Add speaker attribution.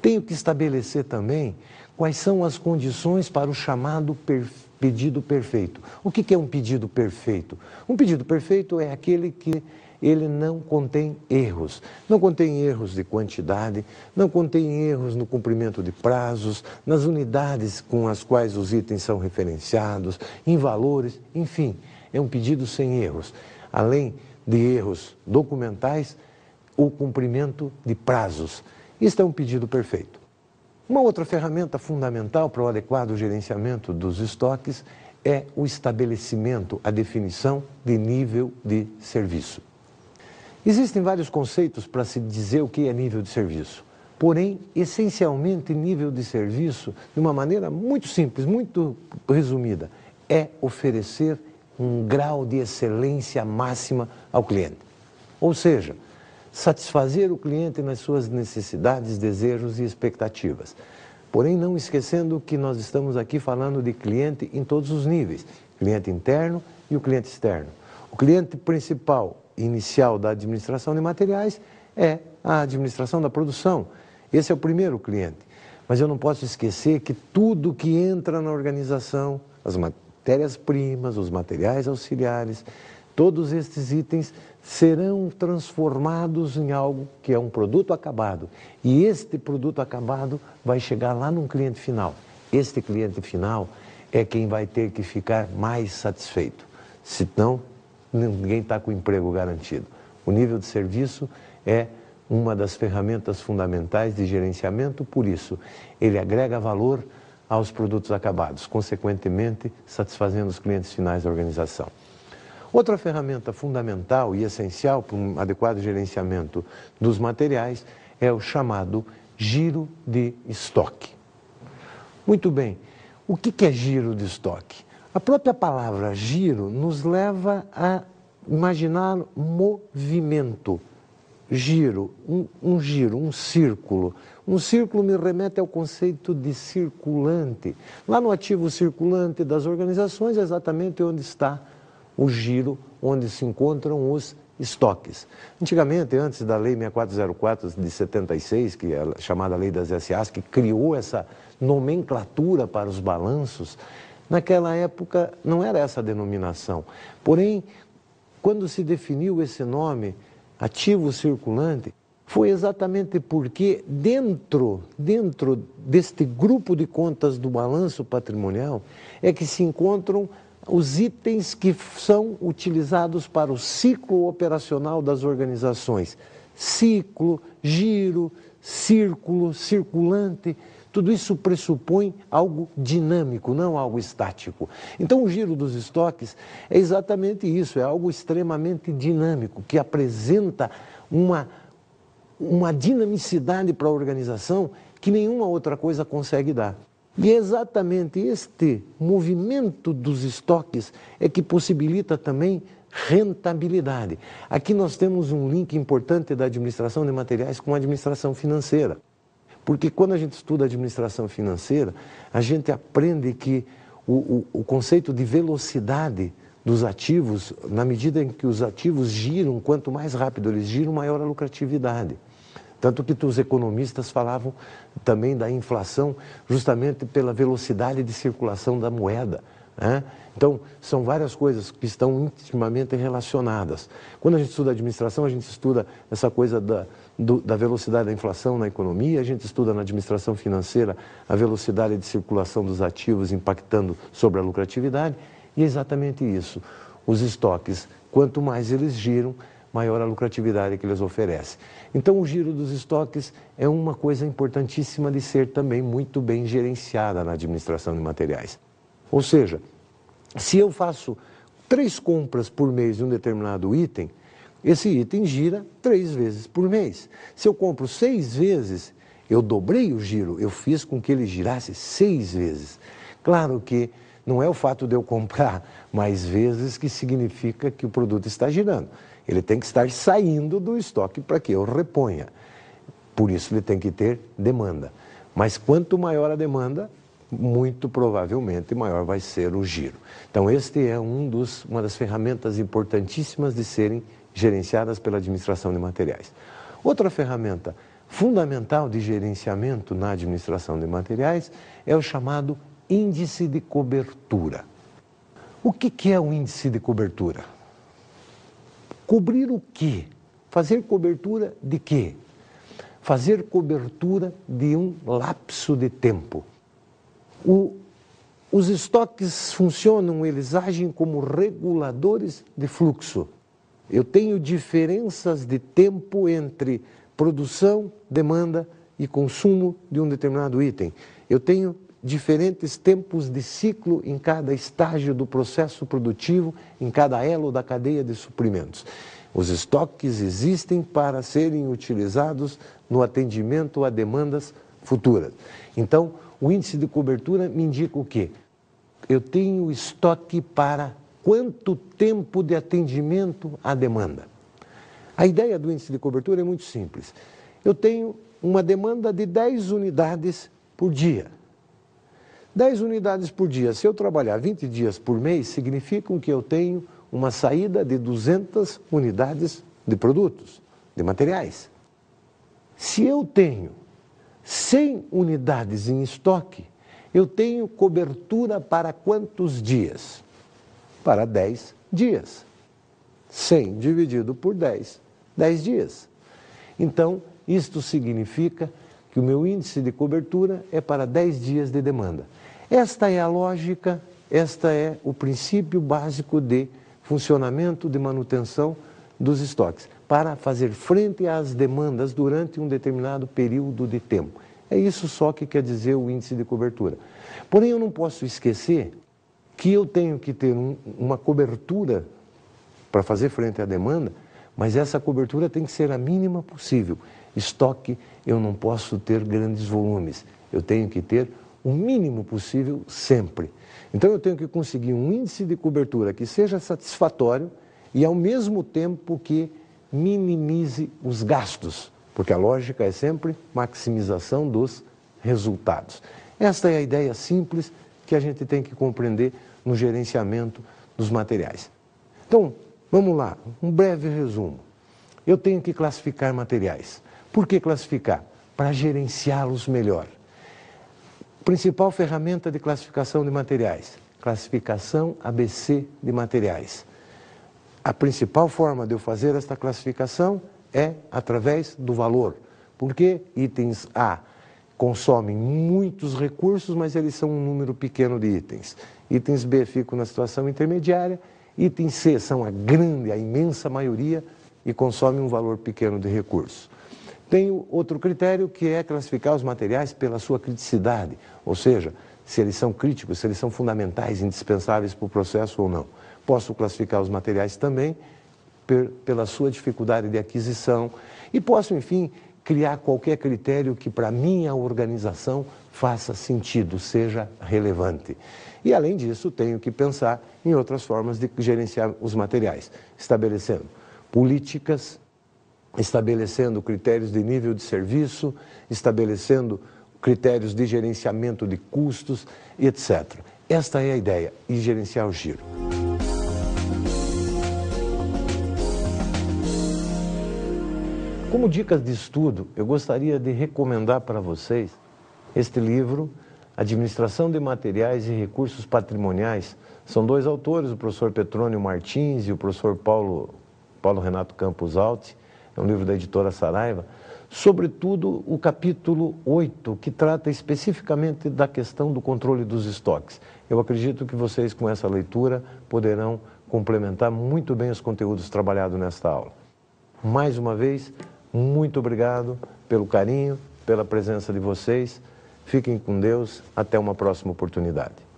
Speaker 1: Tenho que estabelecer também quais são as condições para o chamado pedido perfeito. O que é um pedido perfeito? Um pedido perfeito é aquele que ele não contém erros. Não contém erros de quantidade, não contém erros no cumprimento de prazos, nas unidades com as quais os itens são referenciados, em valores, enfim, é um pedido sem erros. Além de erros documentais, o cumprimento de prazos. Isto é um pedido perfeito. Uma outra ferramenta fundamental para o adequado gerenciamento dos estoques é o estabelecimento, a definição de nível de serviço. Existem vários conceitos para se dizer o que é nível de serviço. Porém, essencialmente, nível de serviço, de uma maneira muito simples, muito resumida, é oferecer um grau de excelência máxima ao cliente. Ou seja, satisfazer o cliente nas suas necessidades, desejos e expectativas. Porém, não esquecendo que nós estamos aqui falando de cliente em todos os níveis, cliente interno e o cliente externo. O cliente principal, inicial da administração de materiais, é a administração da produção. Esse é o primeiro cliente. Mas eu não posso esquecer que tudo que entra na organização, as matérias-primas, os materiais auxiliares, todos estes itens serão transformados em algo que é um produto acabado. E este produto acabado vai chegar lá num cliente final. Este cliente final é quem vai ter que ficar mais satisfeito. Senão, ninguém está com o emprego garantido. O nível de serviço é uma das ferramentas fundamentais de gerenciamento, por isso, ele agrega valor aos produtos acabados, consequentemente, satisfazendo os clientes finais da organização. Outra ferramenta fundamental e essencial para um adequado gerenciamento dos materiais é o chamado giro de estoque. Muito bem, o que é giro de estoque? A própria palavra giro nos leva a imaginar movimento. Giro, um giro, um círculo. Um círculo me remete ao conceito de circulante. Lá no ativo circulante das organizações é exatamente onde está o giro, onde se encontram os estoques. Antigamente, antes da Lei 6404 de 76, que é a chamada Lei das SAs, que criou essa nomenclatura para os balanços, naquela época não era essa a denominação. Porém, quando se definiu esse nome, ativo circulante, foi exatamente porque dentro deste grupo de contas do balanço patrimonial é que se encontram os itens que são utilizados para o ciclo operacional das organizações. Ciclo, giro, círculo, circulante, tudo isso pressupõe algo dinâmico, não algo estático. Então o giro dos estoques é exatamente isso, é algo extremamente dinâmico, que apresenta uma dinamicidade para a organização que nenhuma outra coisa consegue dar. E é exatamente este movimento dos estoques é que possibilita também rentabilidade. Aqui nós temos um link importante da administração de materiais com a administração financeira. Porque quando a gente estuda administração financeira, a gente aprende que o conceito de velocidade dos ativos, na medida em que os ativos giram, quanto mais rápido eles giram, maior a lucratividade. Tanto que os economistas falavam também da inflação justamente pela velocidade de circulação da moeda, né? Então, são várias coisas que estão intimamente relacionadas. Quando a gente estuda administração, a gente estuda essa coisa da velocidade da inflação na economia, a gente estuda na administração financeira a velocidade de circulação dos ativos impactando sobre a lucratividade, e é exatamente isso. Os estoques, quanto mais eles giram, maior a lucratividade que eles oferecem. Então, o giro dos estoques é uma coisa importantíssima de ser também muito bem gerenciada na administração de materiais. Ou seja, se eu faço 3 compras por mês de um determinado item, esse item gira 3 vezes por mês. Se eu compro 6 vezes, eu dobrei o giro, eu fiz com que ele girasse 6 vezes. Claro que não é o fato de eu comprar mais vezes que significa que o produto está girando. Ele tem que estar saindo do estoque para que eu reponha. Por isso ele tem que ter demanda. Mas quanto maior a demanda, muito provavelmente maior vai ser o giro. Então este é uma das ferramentas importantíssimas de serem gerenciadas pela administração de materiais. Outra ferramenta fundamental de gerenciamento na administração de materiais é o chamado índice de cobertura. O que é o índice de cobertura? Cobrir o quê? Fazer cobertura de quê? Fazer cobertura de um lapso de tempo. Os estoques funcionam, eles agem como reguladores de fluxo. Eu tenho diferenças de tempo entre produção, demanda e consumo de um determinado item. Eu tenho diferentes tempos de ciclo em cada estágio do processo produtivo, em cada elo da cadeia de suprimentos. Os estoques existem para serem utilizados no atendimento a demandas futuras. Então, o índice de cobertura me indica o quê? Eu tenho estoque para quanto tempo de atendimento à demanda. A ideia do índice de cobertura é muito simples. Eu tenho uma demanda de 10 unidades por dia. 10 unidades por dia, se eu trabalhar 20 dias por mês, significa que eu tenho uma saída de 200 unidades de produtos, de materiais. Se eu tenho 100 unidades em estoque, eu tenho cobertura para quantos dias? Para 10 dias. 100 dividido por 10, 10 dias. Então, isto significa que o meu índice de cobertura é para 10 dias de demanda. Esta é a lógica, esta é o princípio básico de funcionamento, de manutenção dos estoques, para fazer frente às demandas durante um determinado período de tempo. É isso só que quer dizer o índice de cobertura. Porém, eu não posso esquecer que eu tenho que ter uma cobertura para fazer frente à demanda, mas essa cobertura tem que ser a mínima possível. Estoque, eu não posso ter grandes volumes, eu tenho que ter o mínimo possível sempre. Então eu tenho que conseguir um índice de cobertura que seja satisfatório e ao mesmo tempo que minimize os gastos, porque a lógica é sempre maximização dos resultados. Esta é a ideia simples que a gente tem que compreender no gerenciamento dos materiais. Então, vamos lá, um breve resumo. Eu tenho que classificar materiais. Por que classificar? Para gerenciá-los melhor. Principal ferramenta de classificação de materiais, classificação ABC de materiais. A principal forma de eu fazer esta classificação é através do valor, porque itens A consomem muitos recursos, mas eles são um número pequeno de itens. Itens B ficam na situação intermediária, itens C são a imensa maioria e consomem um valor pequeno de recursos. Tenho outro critério que é classificar os materiais pela sua criticidade, ou seja, se eles são críticos, se eles são fundamentais, indispensáveis para o processo ou não. Posso classificar os materiais também pela sua dificuldade de aquisição e posso, enfim, criar qualquer critério que para minha organização faça sentido, seja relevante. E além disso, tenho que pensar em outras formas de gerenciar os materiais, estabelecendo políticas, estabelecendo critérios de nível de serviço, estabelecendo critérios de gerenciamento de custos, etc. Esta é a ideia, e gerenciar o giro. Como dicas de estudo, eu gostaria de recomendar para vocês este livro, Administração de Materiais e Recursos Patrimoniais. São dois autores, o professor Petrônio Martins e o professor Paulo Renato Campos Alti. É um livro da editora Saraiva, sobretudo o capítulo 8, que trata especificamente da questão do controle dos estoques. Eu acredito que vocês, com essa leitura, poderão complementar muito bem os conteúdos trabalhados nesta aula. Mais uma vez, muito obrigado pelo carinho, pela presença de vocês. Fiquem com Deus. Até uma próxima oportunidade.